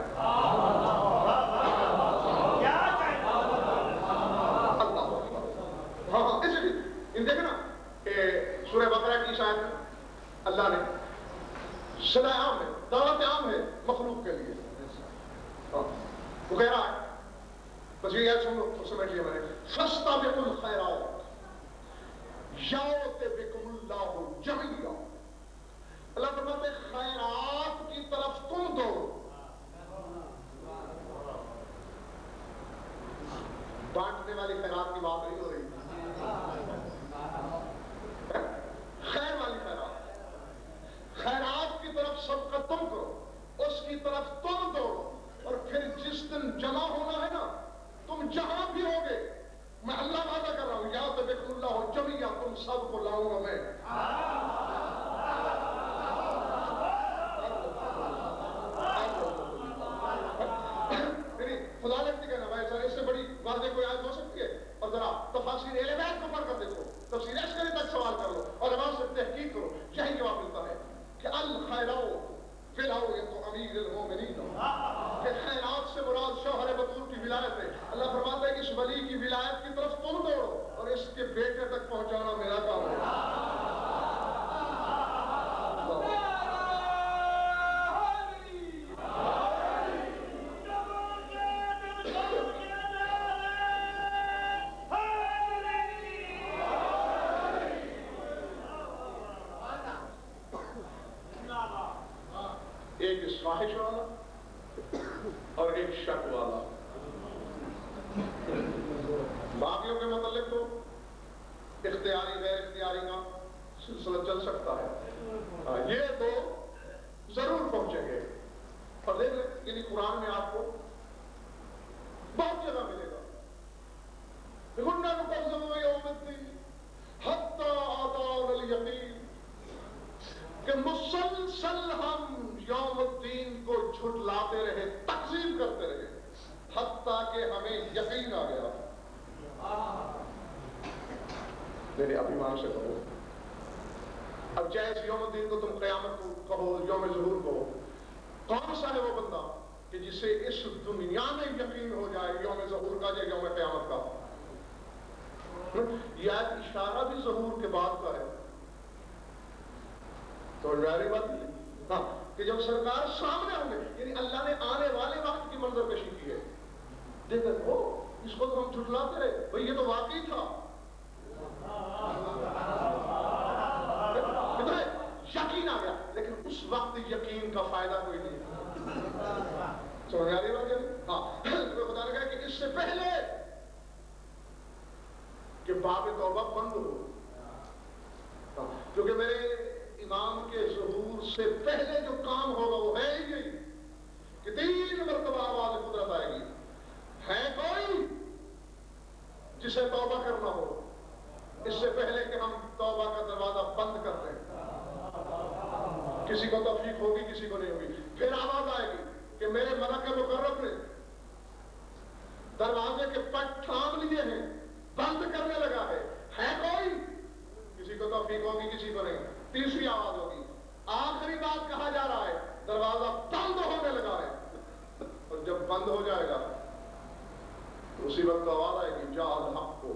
ہاں اسی لیے ان دیکھیں نا کہ سورہ بقرہ کی شاید اللہ نے صدا عام ہے، دعوت عام ہے مخلوق کے لیے. وہ کہہ رہا ہے، بس یہ سمجھ لیا میں نے، فاستبقوا الخیرات یأت بکم اللہ جميعا. اللہ فرماتے ہیں خیرات کی طرف تم دوڑو. بانٹنے والی خیرات کی بات نہیں ہو رہی، خیر والی خیرات. خیرات کی طرف سبقت تم کرو، اس کی طرف تم دوڑو. اور پھر جس دن جمع ہونا ہے نا، تم جہاں بھی ہوگے، میں اللہ وعدہ کر رہا ہوں، یا تو بکم اللہ جميعا، تم سب کو لاؤں گا میں. خدا نے کہنا بھائی سر اس سے بڑی واضح کوئی آیت ہو سکتی ہے؟ اور ذرا تفاسیر اہل بیت کو پڑھ کر دیکھو، تفسیر عسکری تک سوال کر لو اور علماء سے تحقیق کرو. یہی جواب ملتا ہے کہ الخیرات فی الحویۃ امیر المومنین، کہ خیرات سے مراد شوہر بطول کی ولایت ہے. اللہ فرماتا ہے کہ اس ولی کی ولایت کی طرف تم دوڑو اور اس کے بیٹے تک پہنچانا میرا کام ہے. ایک خواہش والا اور ایک شک والا. باقیوں کے متعلق تو اختیاری غیر اختیاری کا سلسلہ چل سکتا ہے، یہ تو ضرور پہنچیں گے. اور دیکھ لیں یعنی قرآن میں آپ کو بہت جگہ ملے گا، قُلْنَا نُكَذِّبُ بِيَوْمِ الدِّينِ حَتَّىٰ أَتَانَا الْيَقِينُ، کہ مسلسل ہم یوم الدین کو جھٹلاتے رہے، تکذیب کرتے رہے، حتیٰ کہ ہمیں یقین آ گیا. میرے اب ایمان سے کہو، اب چاہے اس یوم الدین کو تم قیامت کو کہو، یوم ظہور کہو، کون سا ہے وہ بندہ کہ جسے اس دنیا میں یقین ہو جائے یوم ظہور کا یا یوم قیامت کا؟ یہ اشارہ بھی ظہور کے بعد کا ہے. تو ظاہر بات نہیں ہاں کہ جب سرکار سامنے ہوں گے، یعنی اللہ نے آنے والے وقت کی منظر کشی کی ہے. دیکھیں وہ اس کو تو ہم جھٹلاتے رہے، بھئی یہ تو واقعی تھا. یقین آ گیا، لیکن اس وقت یقین کا فائدہ کوئی نہیں. سمجھ آ رہی بات ہے؟ ہاں خدا نے کہا کہ اس سے پہلے کہ باب توبہ بند ہو، کیونکہ میرے امام کے ظہور سے پہلے جو کام ہوگا وہ ہے ہی یہی کہ 3 مرتبہ آواز قدرت آئے گی. ہے کوئی جسے توبہ کرنا ہو اس سے پہلے کہ ہم توبہ کا دروازہ بند کر دیں؟ کسی کو توفیق ہوگی، کسی کو نہیں ہوگی. پھر آواز آئے گی کہ میرے ملک مقرب نے دروازے کے پٹ تھام لیے ہیں، بند کرنے لگا ہے. ہے کوئی؟ کسی کو توفیق ہوگی، کسی کو نہیں. تیسری آواز ہوگی، آخری بات کہا جا رہا ہے، دروازہ بند ہونے لگا ہے. اور جب بند ہو جائے گا تو اسی وقت آواز آئے گی، جا الحق کو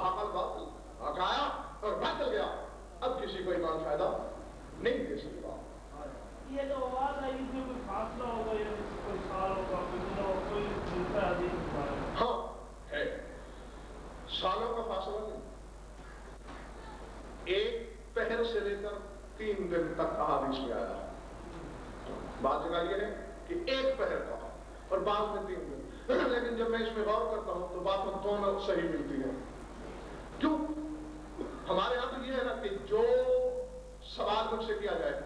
حقل باطل، حق آیا اور باطل گیا. اب کسی کو ایمان فائدہ نہیں دے سکتا. یہ جو آواز آئی اس میں کوئی فاصلہ ہوگا یا کوئی سال ہوگا، کوئی ملتا ہے؟ ہاں ہے، سالوں کا فاصلہ نہیں. دن تک احادیث میں آیا. بعض جگہ یہ ہے کہ 1 پہر کا اور بعض میں 3 دن. لیکن جب میں اس میں غور کرتا ہوں تو بات دونوں صحیح ملتی ہے. کیوں؟ ہمارے یہاں تو یہ ہے نا کہ جو سوال مجھ سے کیا جائے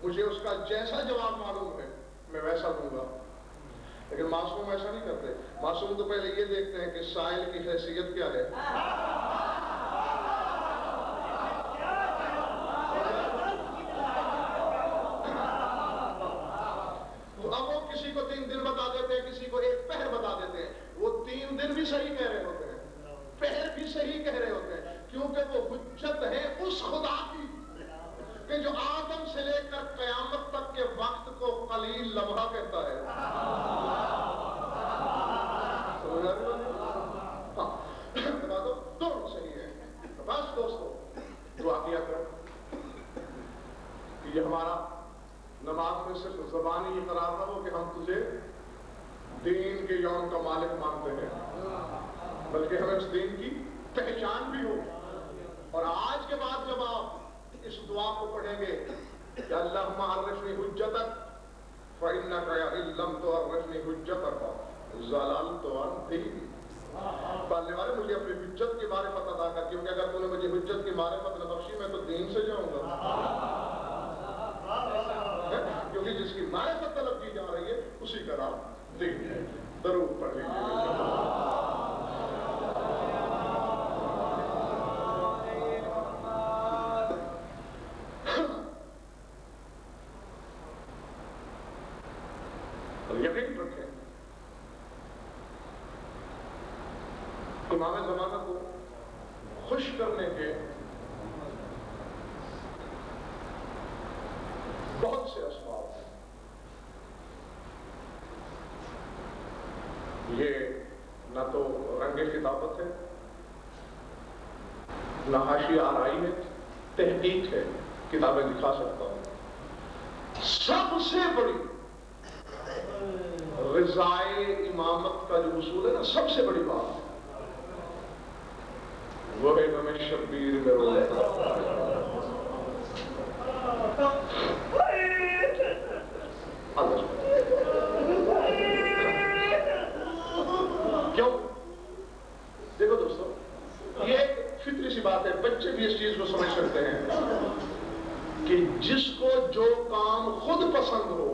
مجھے اس کا جیسا جواب معلوم ہے میں ویسا دوں گا. لیکن معصوم ایسا نہیں کرتے. معصوم تو پہلے یہ دیکھتے ہیں کہ سائل کی حیثیت کیا ہے. تو اب وہ کسی کو 3 دن بتا دیتے ہیں, کسی کو 1 پہر بتا دیتے ہیں. وہ 3 دن بھی صحیح کہہ رہے ہوتے ہیں, پہر بھی صحیح کہہ رہے ہوتے ہیں, کیونکہ وہ حجت ہے اس خدا کی کہ جو آدم سے لے کر قیامت تک کے وقت کو قلیل لمحہ کہتا ہے. دونوں صحیح ہے. بس دوستو دعا کیا کرو کہ یہ ہمارا نماز میں صرف زبانی اقرار نہ ہو کہ ہم تجھے دین کے یوم کا مالک مانتے ہیں, بلکہ ہمیں اس دین کی پہچان بھی ہو. اور آج کے بعد جب آپ اس دعا کو پڑھیں گے کہ اللہم عرفنی حجتک فإنک ان لم تعرفنی حجتک ضللت عن دینی. پڑھنے والے مجھے اپنی حجت کے معرفت عطا کر, کیونکہ اگر تم نے مجھے حجت کی معرفت نہ بخشی میں تو دین سے جاؤں گا. کیونکہ جس کی معرفت طلب کی جا رہی ہے اسی کا نام دین ہے. درود پڑھ لیجیے. یقین رکھیں امام زمانہ کو خوش کرنے کے بہت سے اسباب ہیں. یہ نہ تو رنگ خطابت ہے, نہ حاشیہ آرائی ہے, تحقیق ہے, کتابیں دکھا سکتا ہوں. سب سے بڑی رضائے امامت کا جو اصول ہے نا, سب سے بڑی بات وہ ہے امام شبیر میں کیوں؟ دیکھو دوستو, یہ ایک فطری سی بات ہے, بچے بھی اس چیز کو سمجھ سکتے ہیں کہ جس کو جو کام خود پسند ہو,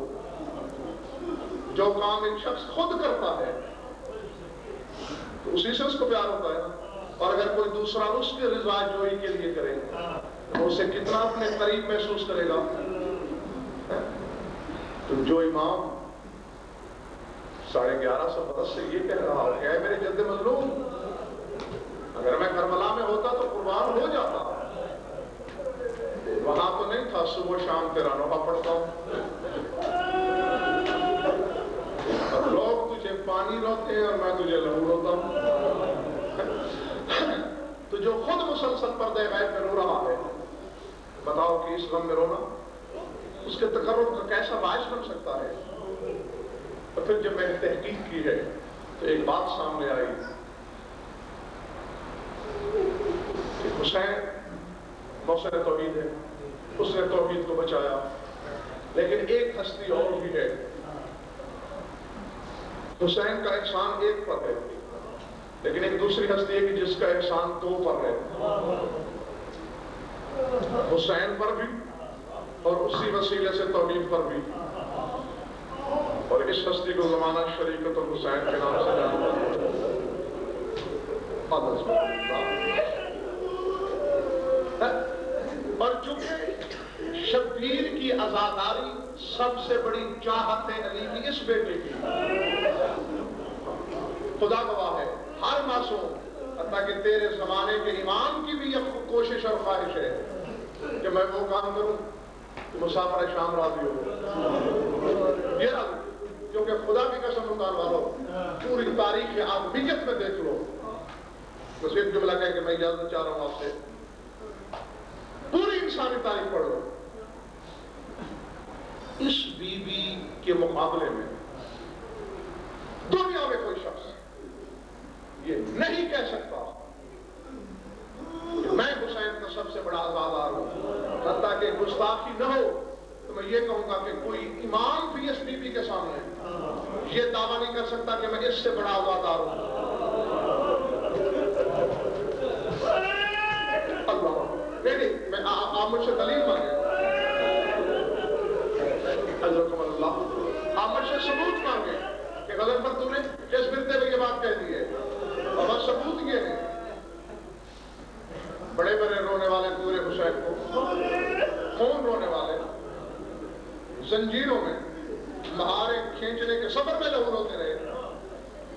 جو کام ایک شخص خود کرتا ہے تو اسی سے اس کو پیار ہوتا ہے. اور اگر کوئی دوسرا اس کی رضا جوئی کے لیے کرے تو اسے کتنا اپنے قریب محسوس کرے گا. تو جو امام 1150 برس سے یہ کہہ رہا ہے کہ میرے جد مظلوم, اگر میں کربلا میں ہوتا تو قربان ہو جاتا, وہاں تو نہیں تھا صبح شام تیرا نوحہ پڑھتا ہوں, لوگ تجھے پانی روتے ہیں اور میں تجھے لہو روتا ہوں. تو جو خود مسلسل پردے غیب میں رو رہا ہے, بتاؤ کہ اس غم میں رونا اس کے تقرب کا کیسا باعث بن سکتا ہے. اور پھر جب میں نے تحقیق کی ہے تو ایک بات سامنے آئی کہ حسین محسن توحید ہے, اس نے توحید کو بچایا, لیکن ایک ہستی اور بھی ہے. حسین کا احسان ایک پر ہے, لیکن ایک دوسری ہستی ہے کہ جس کا احسان 2 پر ہے, حسین پر بھی اور اسی وسیلے سے توحید پر بھی. اور اس ہستی کو زمانہ شریکت الحسین کے نام سے جانا جاتا ہے. اور چونکہ شبیر کی عزاداری سب سے بڑی چاہت ہے علی کی اس بیٹے کی, خدا گواہ ہے ہر معصوم, حتیٰ کہ تیرے زمانے کے امام کی بھی یہ کوشش اور خواہش ہے کہ میں وہ کام کروں کہ مسافر شام راضی ہو. یہ راضی, کیونکہ خدا کی قسم مکان والوں پوری تاریخ آدمیت میں دیکھ لو, تو صرف جملہ کہہ کہ میں اجازت چاہ رہا ہوں آپ سے, پوری انسانی تاریخ پڑھ لو, اس بی بی کے مقابلے میں دنیا میں کوئی شخص یہ نہیں کہہ سکتا کہ میں حسین کا سب سے بڑا عزادار ہوں, حتیٰ کہ گستاخی نہ ہو تو میں یہ کہوں گا کہ کوئی امام بھی اس بی بی کے سامنے یہ دعویٰ نہیں کر سکتا کہ میں اس سے بڑا عزادار ہوں. اللہ نہیں میں آپ مجھ سے دلیل مانگے, حضرت اللہ آپ مجھ سے ثبوت مانگے کہ غزل پر تو نے کس فرقے میں یہ بات کہہ دی ہے, اور بس ثبوت یہ ہے. بڑے بڑے رونے والے پورے حسین کو خون رونے والے زنجیروں میں مہارے کھینچنے کے صبر میں لہو روتے رہے,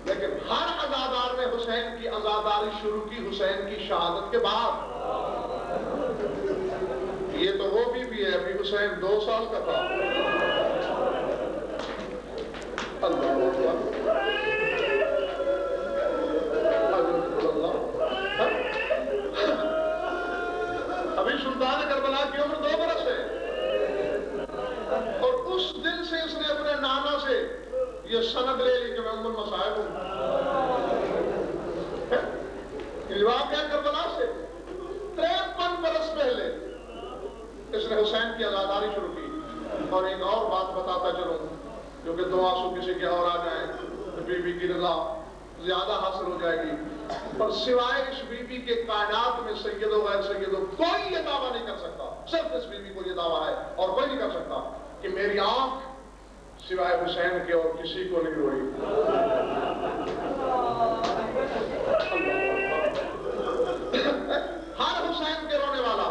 لیکن ہر عزادار نے حسین کی عزاداری شروع کی حسین کی شہادت کے بعد. یہ تو وہ بھی ہے, ابھی حسین 2 سال کا تھا. اللہ ابھی سلطان کربلا کی عمر 2 برس ہے, اور اس دن سے اس نے اپنے نانا سے یہ سند لے لی کہ میں ام المصائب ہوں. واقعہ کربلا سے 53 برس پہلے اس نے حسین کی عزاداری شروع کی. اور ایک اور بات بتاتا چلوں, جو کہ 2 آنسو کسی کے اور آ جائیں تو بی بی کی رضا زیادہ حاصل ہو جائے گی. اور سوائے اس بی بی کے کائنات میں سید و غیر سید کوئی یہ دعویٰ نہیں کر سکتا, صرف اس بی بی کو یہ دعویٰ ہے اور کوئی نہیں کر سکتا کہ میری آنکھ سوائے حسین کے اور کسی کو نہیں روئی. ہر حسین کے رونے والا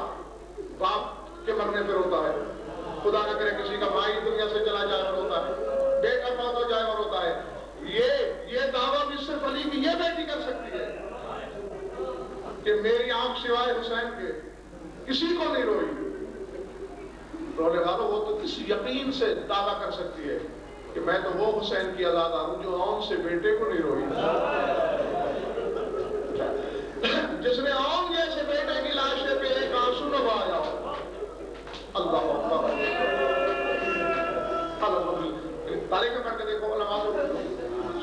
باپ کے مرنے پہ روتا ہے, خدا نہ کرے کسی کا بھائی دنیا سے چلا جائے اور روتا ہے, بیٹا فوت ہو جائے اور روتا ہے. یہ دعویٰ بھی صرف علی کی یہ بیٹی کر سکتی ہے کہ میری آنکھ سوائے حسین کے کسی کو نہیں روئی. رونے والوں وہ تو کسی یقین سے دعویٰ کر سکتی ہے کہ میں تو وہ حسین کی عزادار ہوں جو آن سے بیٹے کو نہیں روئی, جس نے آن جیسے بیٹے کی لاشے پہ ایک آنسو نہ بہایا ہو. اللہ اکبر. تاریخ میں پڑھ کے دیکھو علماء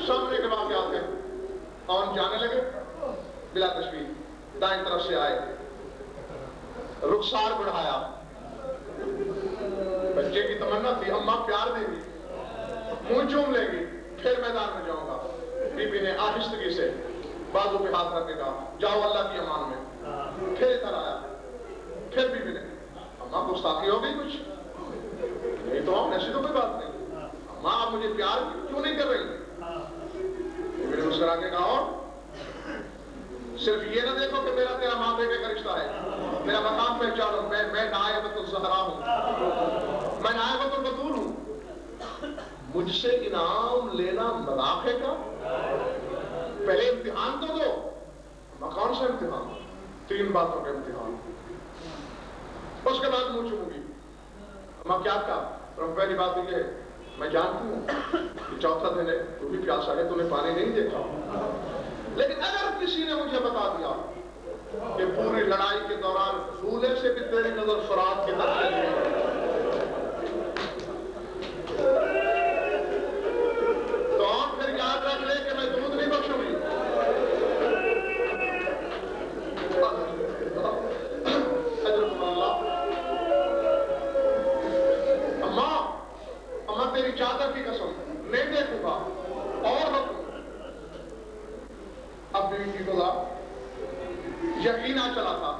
سامنے کے واقعات ہیں. آن جانے لگے بلا تشبیہ, دائیں طرف سے آئے, رخسار بڑھایا, بچے کی تمنا تھی اماں پیار دے گی, منہ چوم لے گی, پھر میدان میں جاؤں گا. بی بی نے آہستگی سے بازو پہ ہاتھ رکھ کے کہا جاؤ اللہ کی امان میں. پھر ادھر آیا, پھر بی بی نے اماں گستاخی ہو گئی کچھ نہیں تو ہم ایسی تو کوئی بات نہیں, اماں آپ مجھے پیار کیوں نہیں کر رہی. بی بی نے مسکرا کے کہا اور صرف یہ نہ دیکھو کہ میرا تیرا ماں بیٹے کا رشتہ ہے, میرا مقام پہچانو, میں نائبۃ الزہرا ہوں, میں نائبۃ البتول ہوں. مجھ سے انعام لینا مذاق ہے کیا؟ پہلے امتحان تو دو. کون سا امتحان؟ 3 باتوں کا امتحان. اس کے بعد منہ چوموں گی. ماں کیا کہا؟ پہلی بات یہ ہے میں جانتی ہوں کہ 4تھا دن ہے, تو بھی پیاسا ہے, تو نے پانی نہیں دیکھا, لیکن اگر کسی نے مجھے بتا دیا کہ پوری لڑائی کے دوران پھولے سے بھی تیری نظر فرات کی طرف چلی گئی, تو آپ پھر یاد رکھ لے کہ میں دودھ نہیں بخشوں گی. اماں تیری چادر کی قسم نہیں دیکھوں گا اور حکم. اب بیوی کی گزا یقین آ چلا تھا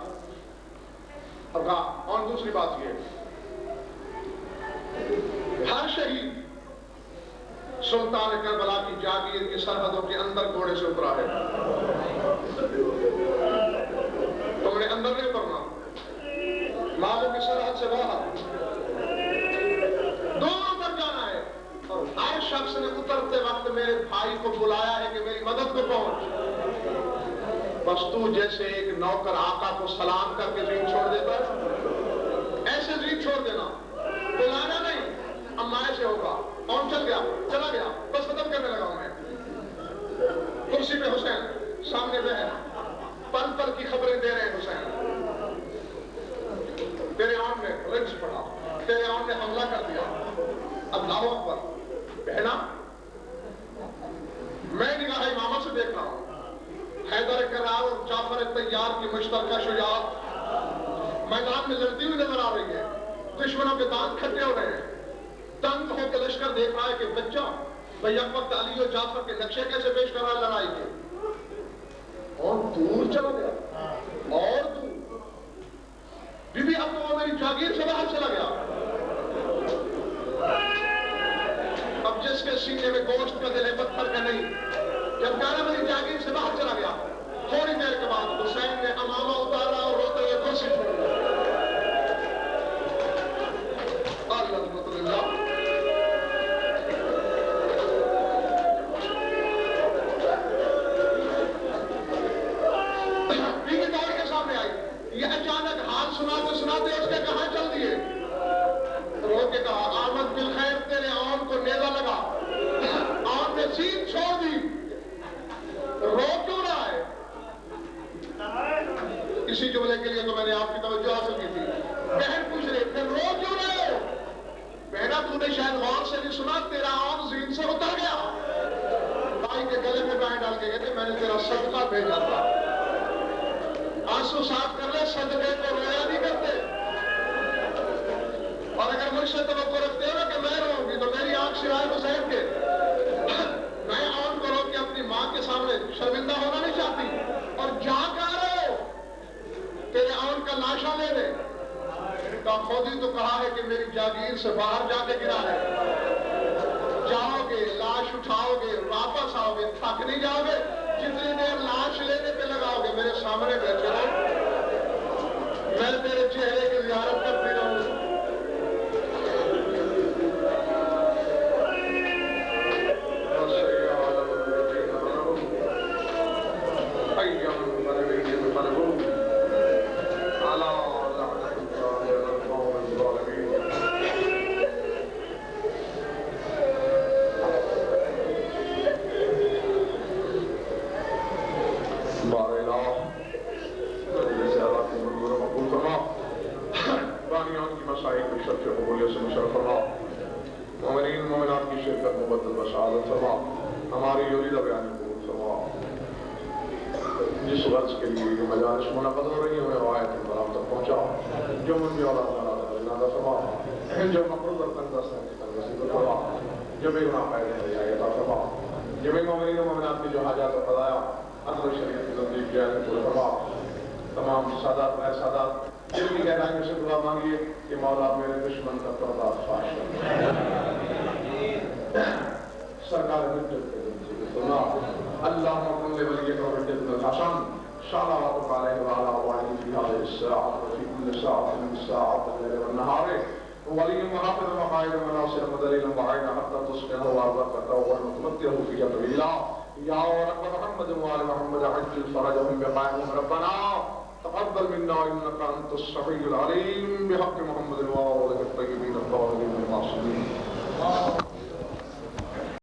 اور کہا. اور دوسری بات یہ, ہر شہید سلطان کربلا کی جاگیر کی سرحدوں کے اندر گھوڑے سے اترا ہے, تم نے اندر نہیں اترنا, مالوں کی سرحد سے باہر دونوں پر جانا ہے. اور ہر شخص نے اترتے وقت میرے بھائی کو بلایا ہے کہ میری مدد کو پہنچ. بس تو جیسے ایک نوکر آقا کو سلام کر کے زین چھوڑ دیتا ہے, ایسے زین چھوڑ دینا, بلانا نہیں. اما ایسے ہوگا, کون چلا گیا, بس ختم کرنے لگا ہوں میں. کرسی پہ حسین, سامنے بہن, پل پل کی خبریں دے رہے ہیں حسین. تیرے آن نے رنج پڑا, تیرے آن نے حملہ کر دیا. اللہ اکبر. بہنا میں نگاہ امامہ سے دیکھ رہا ہوں, حیدر کرار اور جعفر طیار کی مشترکہ شجاعت میدان میں لڑتی ہوئی نظر آ رہی ہے. دانت کھٹے ہو رہے ہیں. تنگ ہو کے لشکر دیکھ رہا ہے کہ بچہ بھئی یک وقت علی و جعفر کے نقشے کیسے پیش کر رہا ہے لڑائی کے. اور دور چلا گیا اور دور. بی بی اب تو وہ میری جاگیر سے باہر چلا گیا. اب جس کے سینے میں گوشت کا دل ہے پتھر کا نہیں. جب کہا میری جاگیر سے باہر چلا گیا تھوڑی دیر کے بعد حسین نے امامہ اتارا اور روتے ہوئے کرسی چھوڑ دیا. اللہ بیوی دوڑ کے سامنے آئی. یہ اچانک حال سناتے سناتے اس کے کہاں چل دیے. رو کے کہا آمد بالخیر تیرے آن کو نیزہ لگا. آن نے سین چھوڑ دی. رو کیوں رہا ہے؟ اسی جملے کے لیے تو میں نے آپ کی توجہ حاصل کی تھی. بہن پوچھ رہے تھے رو کیوں رہے ہو؟ بہنا تو نے شاید غور سے نہیں سنا تیرا آن زین سے اتر گیا. بھائی کے گلے میں بائیں ڈال کے کہتے میں نے تیرا صدقہ بھیجا تھا. آنسو صاف کر لے صدقے کو رویا نہیں کرتے. اور اگر مجھ سے توقع رکھتے ہو کہ میں رہوں گی تو میری آنکھ سرائے حسین کے. میں آن کو روک کے اپنی ماں کے سامنے شرمندہ ہونا نہیں چاہتی. اور جا کر رہے ہو تیرے آن کا لاشا لے لے. خود ہی تو کہا ہے کہ میری جاگیر سے باہر جا کے گرا ہے. جاؤ گے لاش اٹھاؤ گے واپس آؤ گے تھک نہیں جاؤ گے. جتنی دیر لاش لینے پہ لگاؤ گے میرے سامنے بیٹھے رہو. میں تیرے چہرے کی زیارت کرتی رہوں. ہماری یوریدہ بیانی قبول فرما. جس غرض کے لیے یہ مجالس منعقد ہو رہی ہیں روایت برام تک پہنچا. جو من بھی اولاد تعالیٰ نادہ فرما. جو مقروض اور تنگست ہیں تنگستی فرما. جو بے گناہ پائے ہیں رعایتہ فرما. جو بے مومنین و مومنات کی جو حاجات و قضایا عدل و شریعت کی تنظیم کی آیت پورے فرما. تمام سادات و سادات جن کی گہرائیوں سے دعا مانگیے کہ مولا میرے دشمن کا پردہ فاش سرکار حجت کے دن اللہم کن لولیک و حجت الحسن صلوات علیہ وعلا وعلی فی هذه الساعة وفي كل ساعة من ساعات الليل والنهار ولي محافظ وقائد وناصر مدلل وعين حتى تصبح وارضك توبا وتمتعه في طويلا. يا رب محمد وآل محمد عجل فرجهم بقائهم ربنا تقبل منا انك انت السميع العليم بحق محمد وآله الطيبين الطاهرين المعصومين.